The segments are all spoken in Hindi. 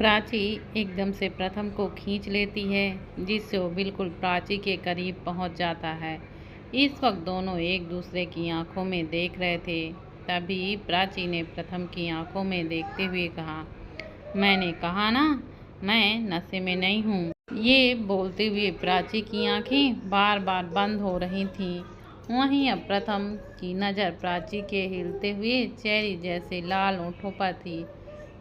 प्राची एकदम से प्रथम को खींच लेती है, जिससे वो बिल्कुल प्राची के करीब पहुंच जाता है। इस वक्त दोनों एक दूसरे की आंखों में देख रहे थे। तभी प्राची ने प्रथम की आंखों में देखते हुए कहा, मैंने कहा ना, मैं नशे में नहीं हूँ। ये बोलते हुए प्राची की आंखें बार बार बंद हो रही थीं। वहीं अब प्रथम की नज़र प्राची के हिलते हुए चेरी जैसे लाल ओठों पर थी।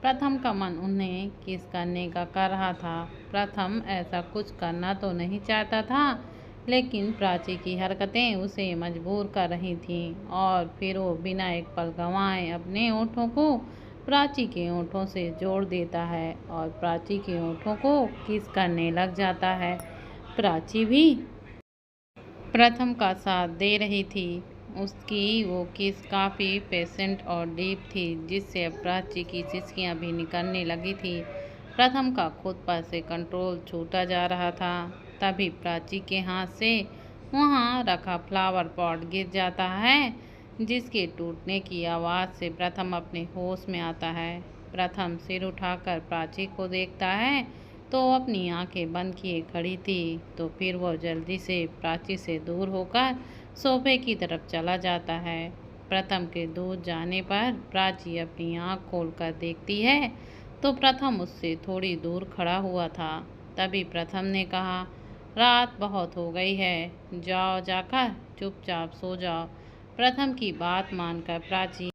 प्रथम का मन उन्हें किस करने का कर रहा था। प्रथम ऐसा कुछ करना तो नहीं चाहता था, लेकिन प्राची की हरकतें उसे मजबूर कर रही थीं। और फिर वो बिना एक पल गंवाए अपने ओठों को प्राची के ओठों से जोड़ देता है और प्राची के ओठों को किस करने लग जाता है। प्राची भी प्रथम का साथ दे रही थी। उसकी वो किस काफ़ी पेशेंट और डीप थी, जिससे अब प्राची की सिसकियाँ भी निकलने लगी थी। प्रथम का खुद पर से कंट्रोल छूटा जा रहा था। तभी प्राची के हाथ से वहाँ रखा फ्लावर पॉट गिर जाता है, जिसके टूटने की आवाज़ से प्रथम अपने होश में आता है। प्रथम सिर उठाकर प्राची को देखता है तो अपनी आंखें बंद किए खड़ी थी। तो फिर वह जल्दी से प्राची से दूर होकर सोफे की तरफ चला जाता है। प्रथम के दूर जाने पर प्राची अपनी आंख खोलकर देखती है तो प्रथम उससे थोड़ी दूर खड़ा हुआ था। तभी प्रथम ने कहा, रात बहुत हो गई है, जाओ जाकर चुपचाप सो जाओ। प्रथम की बात मानकर प्राची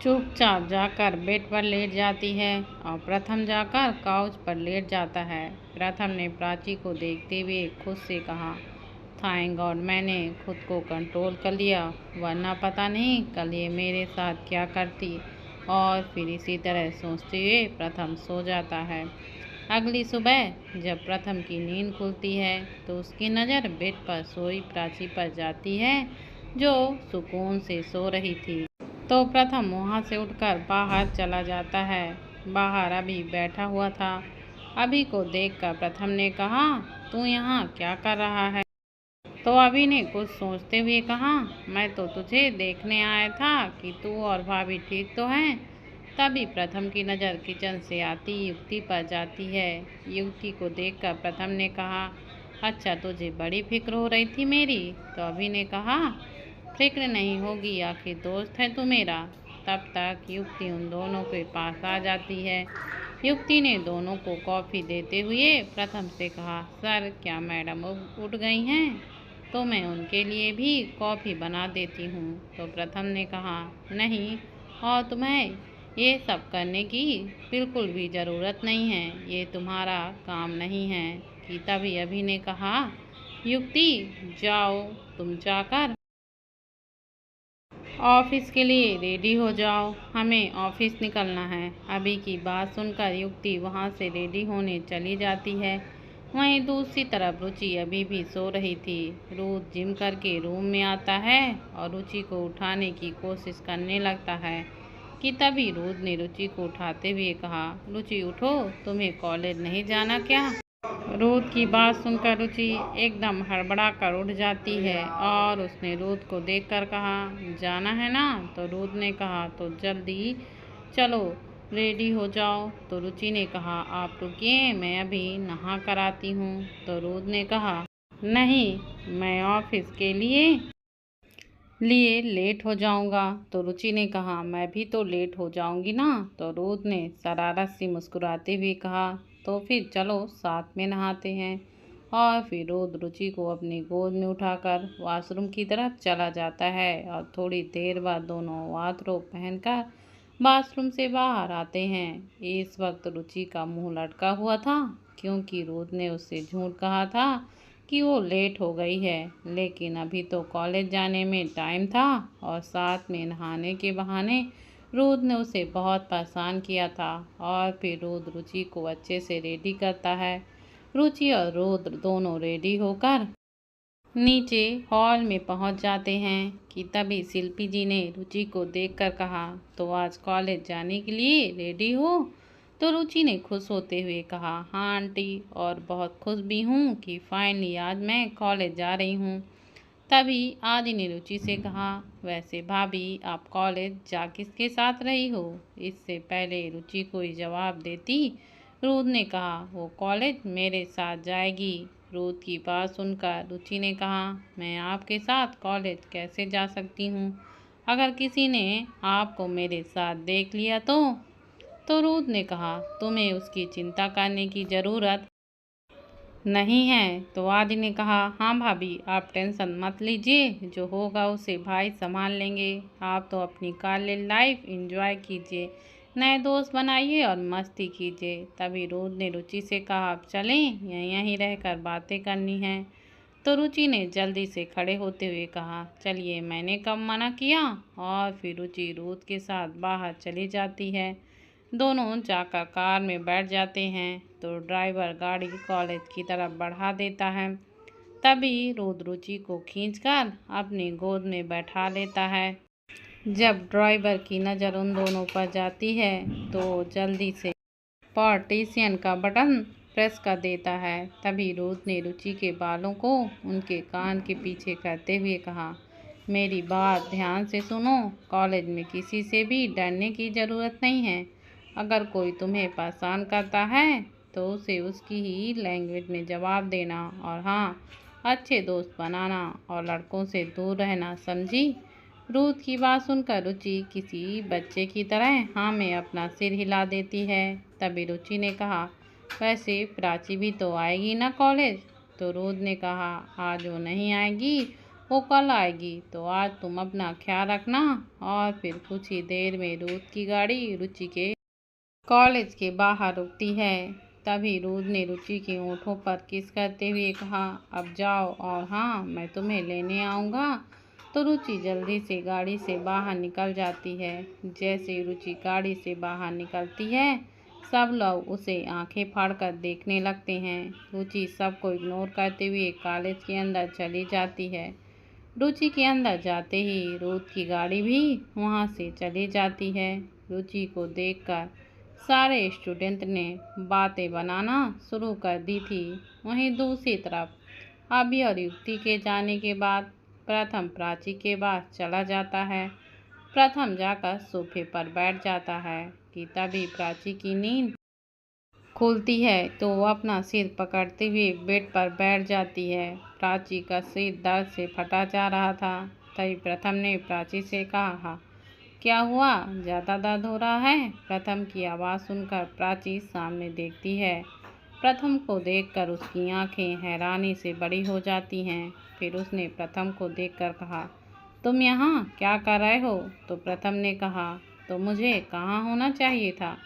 चुपचाप जाकर बेड पर लेट जाती है और प्रथम जाकर काउच पर लेट जाता है। प्रथम ने प्राची को देखते हुए खुद से कहा, थैंक गॉड मैंने खुद को कंट्रोल कर लिया, वरना पता नहीं कल ये मेरे साथ क्या करती। और फिर इसी तरह सोचते हुए प्रथम सो जाता है। अगली सुबह जब प्रथम की नींद खुलती है तो उसकी नज़र बेड पर सोई प्राची पर जाती है, जो सुकून से सो रही थी। तो प्रथम वहाँ से उठकर बाहर चला जाता है। बाहर अभी बैठा हुआ था। अभी को देखकर प्रथम ने कहा, तू यहाँ क्या कर रहा है? तो अभी ने कुछ सोचते हुए कहा, मैं तो तुझे देखने आया था कि तू और भाभी ठीक तो हैं। तभी प्रथम की नज़र किचन से आती युक्ति पर जाती है। युक्ति को देखकर प्रथम ने कहा, अच्छा तुझे बड़ी फिक्र हो रही थी मेरी? तो अभी ने कहा, फिक्र नहीं होगी, आखिर दोस्त है तू मेरा। तब तक युक्ति उन दोनों के पास आ जाती है। युक्ति ने दोनों को कॉफ़ी देते हुए प्रथम से कहा, सर क्या मैडम उठ गई हैं? तो मैं उनके लिए भी कॉफ़ी बना देती हूँ। तो प्रथम ने कहा, नहीं, और तुम्हें ये सब करने की बिल्कुल भी ज़रूरत नहीं है, ये तुम्हारा काम नहीं है। कि तभी अभी ने कहा, युक्ति जाओ तुम जाकर ऑफिस के लिए रेडी हो जाओ, हमें ऑफिस निकलना है। अभी की बात सुनकर युक्ति वहाँ से रेडी होने चली जाती है। वहीं दूसरी तरफ रुचि अभी भी सो रही थी। रुच जिम करके रूम में आता है और रुचि को उठाने की कोशिश करने लगता है कि तभी रुच ने रुचि को उठाते हुए कहा, रुचि उठो, तुम्हें कॉलेज नहीं जाना क्या? रूथ की बात सुनकर रुचि एकदम हड़बड़ा कर उठ जाती है और उसने रूथ को देखकर कहा, जाना है ना? तो रूथ ने कहा, तो जल्दी चलो रेडी हो जाओ। तो रुचि ने कहा, आप रुकिए, मैं अभी नहा कर आती हूँ। तो रूथ ने कहा, नहीं, मैं ऑफिस के लिए लेट हो जाऊंगा। तो रुचि ने कहा, मैं भी तो लेट हो जाऊंगी ना। तो रूथ ने शरारत सी मुस्कुराते हुए कहा, तो फिर चलो साथ में नहाते हैं। और फिर रूथ रुचि को अपनी गोद में उठाकर वॉशरूम की तरफ चला जाता है और थोड़ी देर बाद दोनों बाथरोब पहनकर बाथरूम से बाहर आते हैं। इस वक्त रुचि का मुंह लटका हुआ था, क्योंकि रूथ ने उससे झूठ कहा था कि वो लेट हो गई है, लेकिन अभी तो कॉलेज जाने में टाइम था और साथ में नहाने के बहाने रुद्र ने उसे बहुत परेशान किया था। और फिर रुद्र रुचि को अच्छे से रेडी करता है। रुचि और रुद्र दोनों रेडी होकर नीचे हॉल में पहुंच जाते हैं कि तभी शिल्पी जी ने रुचि को देखकर कहा, तो आज कॉलेज जाने के लिए रेडी हो? तो रुचि ने खुश होते हुए कहा, हाँ आंटी, और बहुत खुश भी हूँ कि फाइनली आज मैं कॉलेज जा रही हूँ। तभी आदि ने रुचि से कहा, वैसे भाभी आप कॉलेज जा किसके साथ रही हो? इससे पहले रुचि कोई जवाब देती, रुद्र ने कहा, वो कॉलेज मेरे साथ जाएगी। रुद्र की बात सुनकर रुचि ने कहा, मैं आपके साथ कॉलेज कैसे जा सकती हूँ? अगर किसी ने आपको मेरे साथ देख लिया तो रुद्र ने कहा, तुम्हें उसकी चिंता करने की ज़रूरत नहीं है। तो आदि ने कहा, हाँ भाभी आप टेंशन मत लीजिए, जो होगा उसे भाई संभाल लेंगे। आप तो अपनी कॉलेज लाइफ एंजॉय कीजिए, नए दोस्त बनाइए और मस्ती कीजिए। तभी रुद्र ने रुचि से कहा, अब चलें, यहीं रहकर बातें करनी है। तो रुचि ने जल्दी से खड़े होते हुए कहा, चलिए मैंने कब मना किया। और फिर रुचि रुद्र के साथ बाहर चली जाती है। दोनों जाकर कार में बैठ जाते हैं तो ड्राइवर गाड़ी कॉलेज की तरफ बढ़ा देता है। तभी रुद्र रुचि को खींचकर अपनी गोद में बैठा लेता है। जब ड्राइवर की नज़र उन दोनों पर जाती है तो जल्दी से पार्टीशन का बटन प्रेस कर देता है। तभी रुद्र ने रुचि के बालों को उनके कान के पीछे करते हुए कहा, मेरी बात ध्यान से सुनो, कॉलेज में किसी से भी डरने की ज़रूरत नहीं है। अगर कोई तुम्हें परेशान करता है तो उसे उसकी ही लैंग्वेज में जवाब देना, और हाँ, अच्छे दोस्त बनाना और लड़कों से दूर रहना, समझी? रुद्र की बात सुनकर रुचि किसी बच्चे की तरह हाँ में अपना सिर हिला देती है। तभी रुचि ने कहा, वैसे प्राची भी तो आएगी ना कॉलेज? तो रुद्र ने कहा, आज वो नहीं आएगी, वो कल आएगी, तो आज तुम अपना ख्याल रखना। और फिर कुछ ही देर में रुद्र की गाड़ी रुचि के कॉलेज के बाहर रुकती है। तभी रुद्र ने रुचि के होठों पर किस करते हुए कहा, अब जाओ, और हाँ, मैं तुम्हें लेने आऊँगा। तो रुचि जल्दी से गाड़ी से बाहर निकल जाती है। जैसे रुचि गाड़ी से बाहर निकलती है, सब लोग उसे आंखें फाड़कर देखने लगते हैं। रुचि सबको इग्नोर करते हुए कॉलेज के अंदर चली जाती है। रुचि के अंदर जाते ही रुद्र की गाड़ी भी वहाँ से चली जाती है। रुचि को देखकर सारे स्टूडेंट ने बातें बनाना शुरू कर दी थी। वहीं दूसरी तरफ अभी और युक्ति के जाने के बाद प्रथम प्राची के पास चला जाता है। प्रथम जाकर सोफे पर बैठ जाता है कि तभी प्राची की नींद खुलती है तो वो अपना सिर पकड़ते हुए बेड पर बैठ जाती है। प्राची का सिर दर्द से फटा जा रहा था। तभी प्रथम ने प्राची से कहा, क्या हुआ, ज़्यादा दर्द हो रहा है? प्रथम की आवाज़ सुनकर प्राची सामने देखती है। प्रथम को देखकर उसकी आंखें हैरानी से बड़ी हो जाती हैं। फिर उसने प्रथम को देखकर कहा, तुम यहाँ क्या कर रहे हो? तो प्रथम ने कहा, तो मुझे कहाँ होना चाहिए था?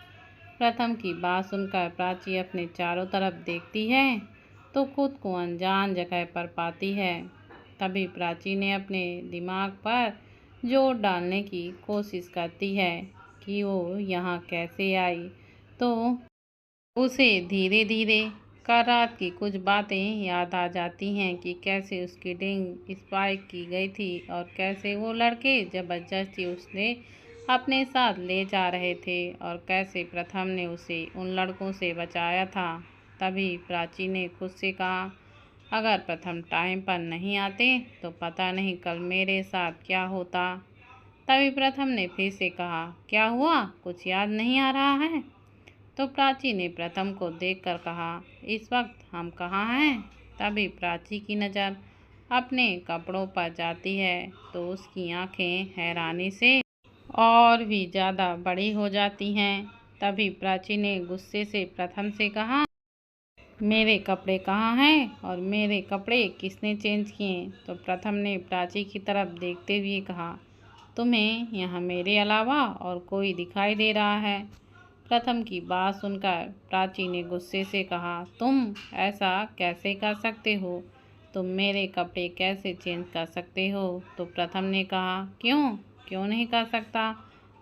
प्रथम की बात सुनकर प्राची अपने चारों तरफ देखती है तो खुद को अनजान जगह पर पाती है। तभी प्राची ने अपने दिमाग पर जोर डालने की कोशिश करती है कि वो यहाँ कैसे आई। तो उसे धीरे धीरे कल रात की कुछ बातें याद आ जाती हैं कि कैसे उसकी रिंग स्पाइक की गई थी और कैसे वो लड़के ज़बरदस्ती उसने अपने साथ ले जा रहे थे और कैसे प्रथम ने उसे उन लड़कों से बचाया था। तभी प्राची ने खुद से कहा, अगर प्रथम टाइम पर नहीं आते तो पता नहीं कल मेरे साथ क्या होता। तभी प्रथम ने फिर से कहा, क्या हुआ, कुछ याद नहीं आ रहा है? तो प्राची ने प्रथम को देखकर कहा, इस वक्त हम कहाँ हैं? तभी प्राची की नज़र अपने कपड़ों पर जाती है तो उसकी आंखें हैरानी से और भी ज़्यादा बड़ी हो जाती हैं। तभी प्राची ने गुस्से से प्रथम से कहा, मेरे कपड़े कहाँ हैं और मेरे कपड़े किसने चेंज किए? तो प्रथम ने प्राची की तरफ देखते हुए कहा, तुम्हें यहाँ मेरे अलावा और कोई दिखाई दे रहा है? प्रथम की बात सुनकर प्राची ने गुस्से से कहा, तुम ऐसा कैसे कर सकते हो? तुम मेरे कपड़े कैसे चेंज कर सकते हो? तो प्रथम ने कहा, क्यों नहीं कर सकता?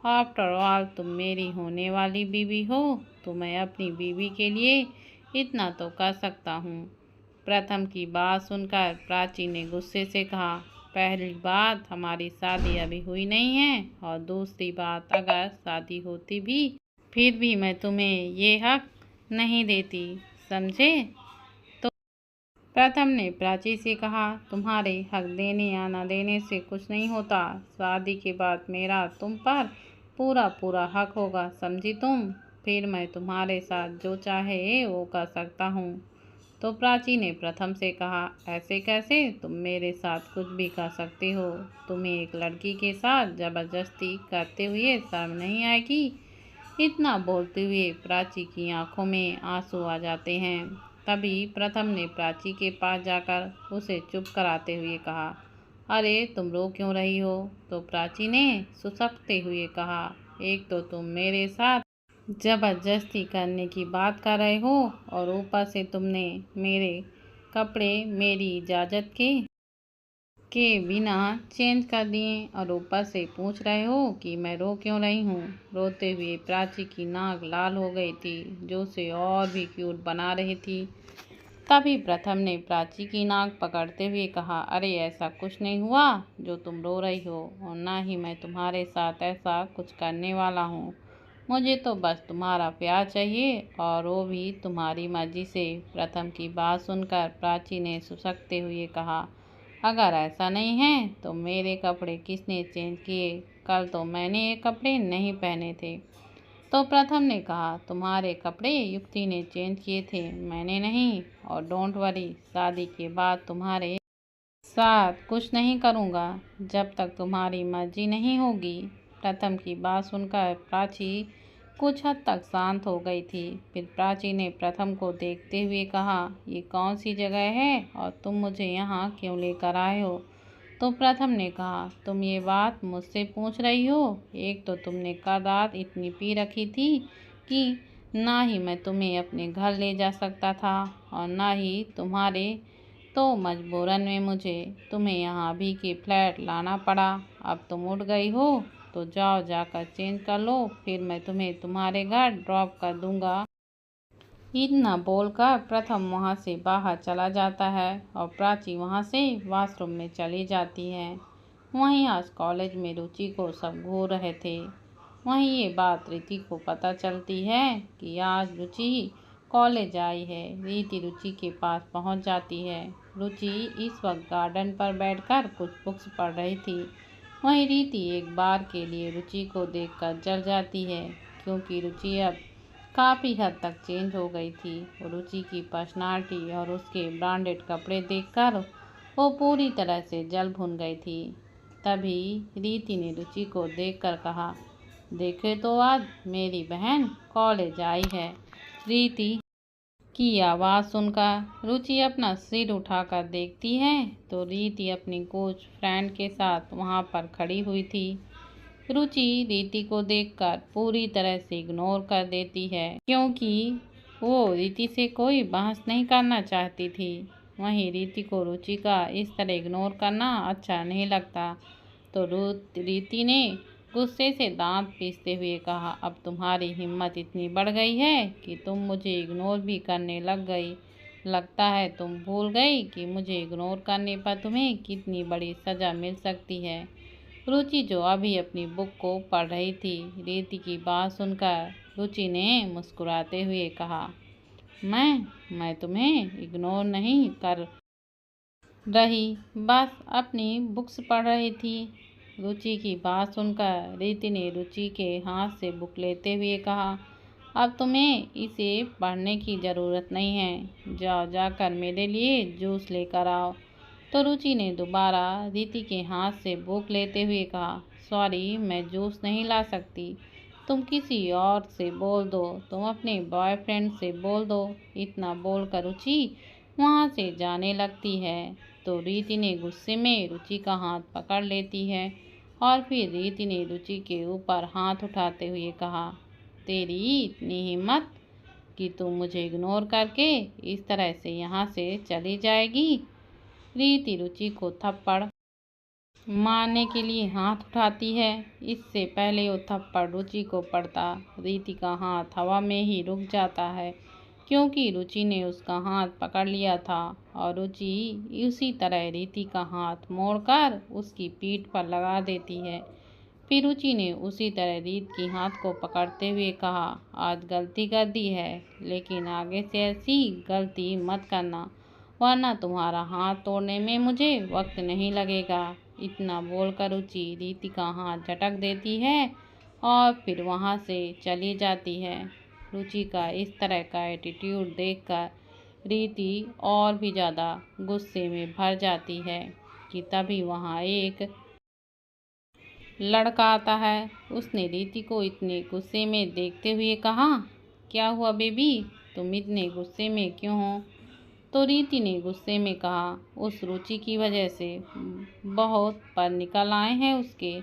आफ्टर ऑल तुम मेरी होने वाली बीवी हो, तो मैं अपनी बीवी के लिए इतना तो कर सकता हूँ। प्रथम की बात सुनकर प्राची ने गुस्से से कहा, पहली बात हमारी शादी अभी हुई नहीं है, और दूसरी बात अगर शादी होती भी फिर भी मैं तुम्हें ये हक नहीं देती, समझे? तो प्रथम ने प्राची से कहा, तुम्हारे हक देने या न देने से कुछ नहीं होता। शादी के बाद मेरा तुम पर पूरा पूरा हक होगा, समझी तुम? फिर मैं तुम्हारे साथ जो चाहे वो कर सकता हूँ। तो प्राची ने प्रथम से कहा, ऐसे कैसे? तुम मेरे साथ कुछ भी कर सकते हो। तुम्हें एक लड़की के साथ जबरदस्ती करते हुए शर्म नहीं आएगी? इतना बोलते हुए प्राची की आंखों में आंसू आ जाते हैं। तभी प्रथम ने प्राची के पास जाकर उसे चुप कराते हुए कहा, अरे तुम रो क्यों रही हो? तो प्राची ने सुसकते हुए कहा, एक तो तुम मेरे साथ जबरदस्ती करने की बात कर रहे हो और ऊपर से तुमने मेरे कपड़े मेरी इजाज़त के बिना चेंज कर दिए और ऊपर से पूछ रहे हो कि मैं रो क्यों रही हूँ। रोते हुए प्राची की नाक लाल हो गई थी, जो उसे और भी क्यूट बना रही थी। तभी प्रथम ने प्राची की नाक पकड़ते हुए कहा, अरे ऐसा कुछ नहीं हुआ जो तुम रो रही हो, और ना ही मैं तुम्हारे साथ ऐसा कुछ करने वाला हूँ। मुझे तो बस तुम्हारा प्यार चाहिए और वो भी तुम्हारी मर्जी से। प्रथम की बात सुनकर प्राची ने सुसकते हुए कहा, अगर ऐसा नहीं है तो मेरे कपड़े किसने चेंज किए? कल तो मैंने ये कपड़े नहीं पहने थे। तो प्रथम ने कहा, तुम्हारे कपड़े युक्ति ने चेंज किए थे, मैंने नहीं। और डोंट वरी, शादी के बाद तुम्हारे साथ कुछ नहीं करूँगा जब तक तुम्हारी मर्जी नहीं होगी। प्रथम की बात सुनकर प्राची कुछ हद तक शांत हो गई थी। फिर प्राची ने प्रथम को देखते हुए कहा, ये कौन सी जगह है और तुम मुझे यहाँ क्यों लेकर आए हो? तो प्रथम ने कहा, तुम ये बात मुझसे पूछ रही हो? एक तो तुमने कल रात इतनी पी रखी थी कि ना ही मैं तुम्हें अपने घर ले जा सकता था और ना ही तुम्हारे तो मजबूरन में मुझे तुम्हें यहाँ अभी के फ्लैट लाना पड़ा। अब तुम उठ गई हो तो जाओ जाकर चेंज कर लो, फिर मैं तुम्हें तुम्हारे घर ड्रॉप कर दूँगा। इतना बोलकर प्रथम वहाँ से बाहर चला जाता है और प्राची वहाँ से वॉशरूम में चली जाती है। वहीं आज कॉलेज में रुचि को सब घूर रहे थे। वहीं ये बात रीति को पता चलती है कि आज रुचि कॉलेज आई है। रीति रुचि के पास पहुँच जाती है। रुचि इस वक्त गार्डन पर बैठकर कुछ बुक्स पढ़ रही थी। वहीं रीति एक बार के लिए रुचि को देखकर जल जाती है, क्योंकि रुचि अब काफ़ी हद तक चेंज हो गई थी। रुचि की पर्सनालिटी और उसके ब्रांडेड कपड़े देखकर वो पूरी तरह से जल भुन गई थी। तभी रीति ने रुचि को देखकर कहा, देखे तो आज मेरी बहन कॉलेज आई है। रीति की आवाज़ सुनकर रुचि अपना सिर उठाकर देखती है तो रीति अपनी कुछ फ्रेंड के साथ वहाँ पर खड़ी हुई थी। रुचि रीति को देखकर पूरी तरह से इग्नोर कर देती है, क्योंकि वो रीति से कोई बहस नहीं करना चाहती थी। वहीं रीति को रुचि का इस तरह इग्नोर करना अच्छा नहीं लगता। तो रीति ने गुस्से से दांत पीसते हुए कहा, अब तुम्हारी हिम्मत इतनी बढ़ गई है कि तुम मुझे इग्नोर भी करने लग गई। लगता है तुम भूल गई कि मुझे इग्नोर करने पर तुम्हें कितनी बड़ी सज़ा मिल सकती है। रुचि जो अभी अपनी बुक को पढ़ रही थी, रीति की बात सुनकर रुचि ने मुस्कुराते हुए कहा, मैं तुम्हें इग्नोर नहीं कर रही, बस अपनी बुक्स पढ़ रही थी। रुचि की बात सुनकर रीति ने रुचि के हाथ से बुक लेते हुए कहा, अब तुम्हें इसे पढ़ने की ज़रूरत नहीं है, जाओ जाकर मेरे लिए जूस लेकर आओ। तो रुचि ने दोबारा रीति के हाथ से बुक लेते हुए कहा, सॉरी मैं जूस नहीं ला सकती, तुम किसी और से बोल दो, तुम अपने बॉयफ्रेंड से बोल दो। इतना बोलकर रुचि वहाँ से जाने लगती है। तो रीति ने गुस्से में रुचि का हाथ पकड़ लेती है और फिर रीति ने रुचि के ऊपर हाथ उठाते हुए कहा, तेरी इतनी हिम्मत कि तू मुझे इग्नोर करके इस तरह से यहाँ से चली जाएगी। रीति रुचि को थप्पड़ मारने के लिए हाथ उठाती है। इससे पहले वो थप्पड़ रुचि को पड़ता, रीति का हाथ हवा में ही रुक जाता है, क्योंकि रुचि ने उसका हाथ पकड़ लिया था और रुचि उसी तरह रीति का हाथ मोड़कर उसकी पीठ पर लगा देती है। फिर रुचि ने उसी तरह रीत की हाथ को पकड़ते हुए कहा, आज गलती कर दी है, लेकिन आगे से ऐसी गलती मत करना। वरना तुम्हारा हाथ तोड़ने में मुझे वक्त नहीं लगेगा। इतना बोलकर रुचि रीति का हाथ झटक देती है और फिर वहाँ से चली जाती है। रुचि का इस तरह का एटीट्यूड देखकर रीति और भी ज़्यादा गुस्से में भर जाती है कि तभी वहाँ एक लड़का आता है। उसने रीति को इतने गुस्से में देखते हुए कहा, क्या हुआ बेबी, तुम इतने गुस्से में क्यों हो? तो रीति ने गुस्से में कहा, उस रुचि की वजह से बहुत पर निकल आए हैं उसके,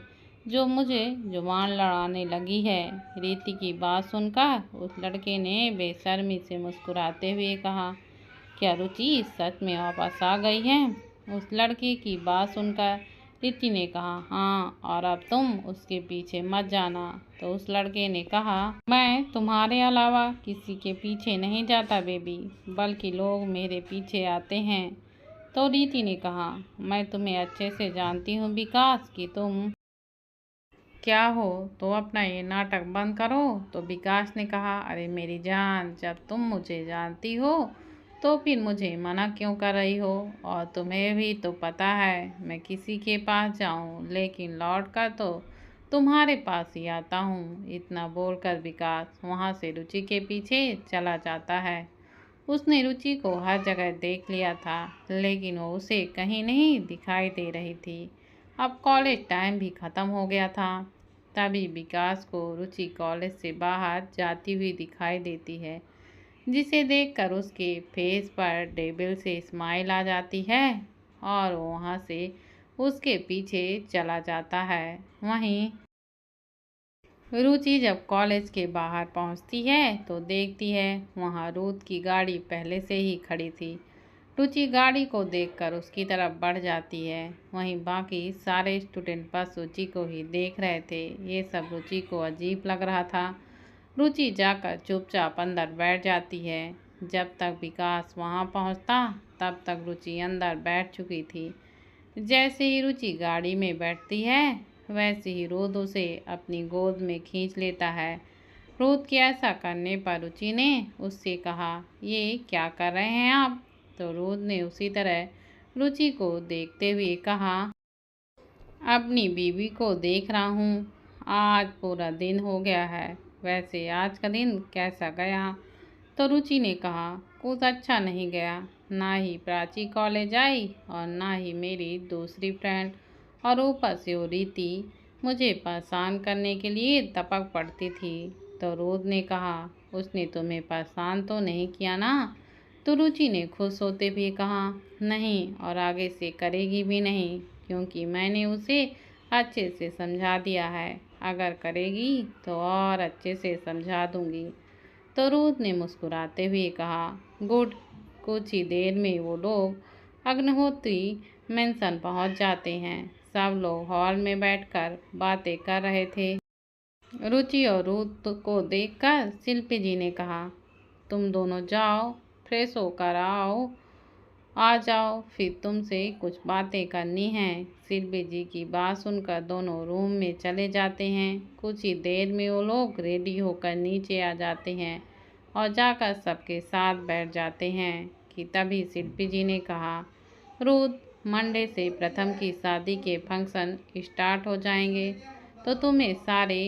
जो मुझे जुबान लड़ाने लगी है। रीति की बात सुनकर उस लड़के ने बेशर्मी से मुस्कुराते हुए कहा, क्या रुचि सच में वापस आ गई है? उस लड़के की बात सुनकर रीति ने कहा, हाँ, और अब तुम उसके पीछे मत जाना। तो उस लड़के ने कहा, मैं तुम्हारे अलावा किसी के पीछे नहीं जाता बेबी, बल्कि लोग मेरे पीछे आते हैं। तो रीति ने कहा, मैं तुम्हें अच्छे से जानती हूँ विकास कि तुम क्या हो, तो अपना ये नाटक बंद करो। तो विकास ने कहा, अरे मेरी जान, जब तुम मुझे जानती हो तो फिर मुझे मना क्यों कर रही हो? और तुम्हें भी तो पता है मैं किसी के पास जाऊं लेकिन लौट कर तो तुम्हारे पास ही आता हूँ। इतना बोलकर विकास वहाँ से रुचि के पीछे चला जाता है। उसने रुचि को हर जगह देख लिया था लेकिन वो उसे कहीं नहीं दिखाई दे रही थी। अब कॉलेज टाइम भी ख़त्म हो गया था। तभी विकास को रुचि कॉलेज से बाहर जाती हुई दिखाई देती है, जिसे देखकर उसके फेस पर डेविल से स्माइल आ जाती है और वो वहाँ से उसके पीछे चला जाता है। वहीं रुचि जब कॉलेज के बाहर पहुँचती है तो देखती है वहाँ रूथ की गाड़ी पहले से ही खड़ी थी। रुचि गाड़ी को देखकर उसकी तरफ बढ़ जाती है। वहीं बाकी सारे स्टूडेंट बस रुचि को ही देख रहे थे। ये सब रुचि को अजीब लग रहा था। रुचि जाकर चुपचाप अंदर बैठ जाती है। जब तक विकास वहां पहुंचता तब तक रुचि अंदर बैठ चुकी थी। जैसे ही रुचि गाड़ी में बैठती है वैसे ही रोद उसे अपनी गोद में खींच लेता है। रोद के ऐसा करने पर रुचि ने उससे कहा, ये क्या कर रहे हैं आप? तो रोद ने उसी तरह रुचि को देखते हुए कहा, अपनी बीवी को देख रहा हूँ। आज पूरा दिन हो गया है। वैसे आज का दिन कैसा गया? तो रुचि ने कहा, कुछ अच्छा नहीं गया। ना ही प्राची कॉलेज आई और ना ही मेरी दूसरी फ्रेंड, और ऊपर से वो रीति मुझे परेशान करने के लिए टपक पड़ती थी। तो रोद ने कहा, उसने तुम्हें परेशान तो नहीं किया ना? तो रुचि ने खुश होते हुए कहा, नहीं, और आगे से करेगी भी नहीं, क्योंकि मैंने उसे अच्छे से समझा दिया है। अगर करेगी तो और अच्छे से समझा दूंगी। तो रूथ ने मुस्कुराते हुए कहा, गुड। कुछ ही देर में वो लोग अग्निहोत्री मेंशन पहुंच जाते हैं। सब लोग हॉल में बैठकर बातें कर रहे थे। रुचि और रूथ को देखकर शिल्पी जी ने कहा, तुम दोनों जाओ, फ्रेश होकर आ जाओ, फिर तुमसे कुछ बातें करनी हैं। शिल्पी जी की बात सुनकर दोनों रूम में चले जाते हैं। कुछ ही देर में वो लोग रेडी होकर नीचे आ जाते हैं और जाकर सबके साथ बैठ जाते हैं कि तभी शिल्पी जी ने कहा, रुथ, मंडे से प्रथम की शादी के फंक्शन स्टार्ट हो जाएंगे, तो तुम्हें सारे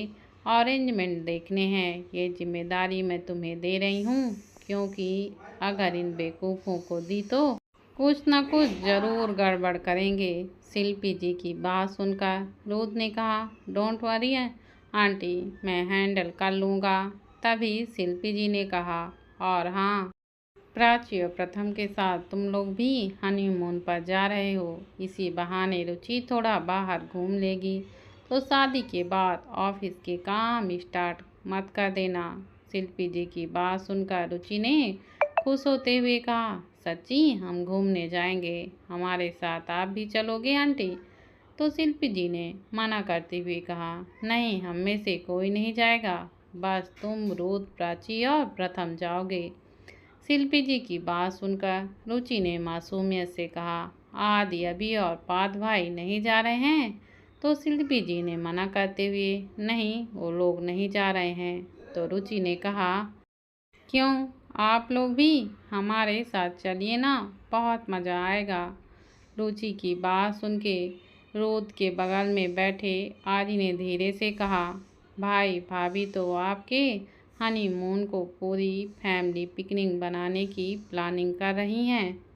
अरेंजमेंट देखने हैं। ये जिम्मेदारी मैं तुम्हें दे रही हूँ, क्योंकि अगर इन बेवकूफ़ों को दी तो कुछ न कुछ ज़रूर गड़बड़ करेंगे। शिल्पी जी की बात सुनकर रुथ ने कहा, डोंट वरी आंटी, मैं हैंडल कर लूँगा। तभी शिल्पी जी ने कहा, और हाँ, प्राची और प्रथम के साथ तुम लोग भी हनीमून पर जा रहे हो। इसी बहाने रुचि थोड़ा बाहर घूम लेगी, तो शादी के बाद ऑफिस के काम स्टार्ट मत कर देना। शिल्पी जी की बात सुनकर रुचि ने खुश होते हुए कहा, सच्ची, हम घूमने जाएंगे, हमारे साथ आप भी चलोगे आंटी? तो शिल्पी जी ने मना करते हुए कहा, नहीं, हम में से कोई नहीं जाएगा, बस तुम, रुथ, प्राची और प्रथम जाओगे। शिल्पी जी की बात सुनकर रुचि ने मासूमियत से कहा, आदि, अभी और पाद भाई नहीं जा रहे हैं? तो शिल्पी जी ने मना करते हुए, नहीं, वो लोग नहीं जा रहे हैं। तो रुचि ने कहा, क्यों, आप लोग भी हमारे साथ चलिए ना, बहुत मज़ा आएगा। रुचि की बात सुन के रोद के बगल में बैठे आदि ने धीरे से कहा, भाई भाभी तो आपके हनीमून को पूरी फैमिली पिकनिक बनाने की प्लानिंग कर रही हैं।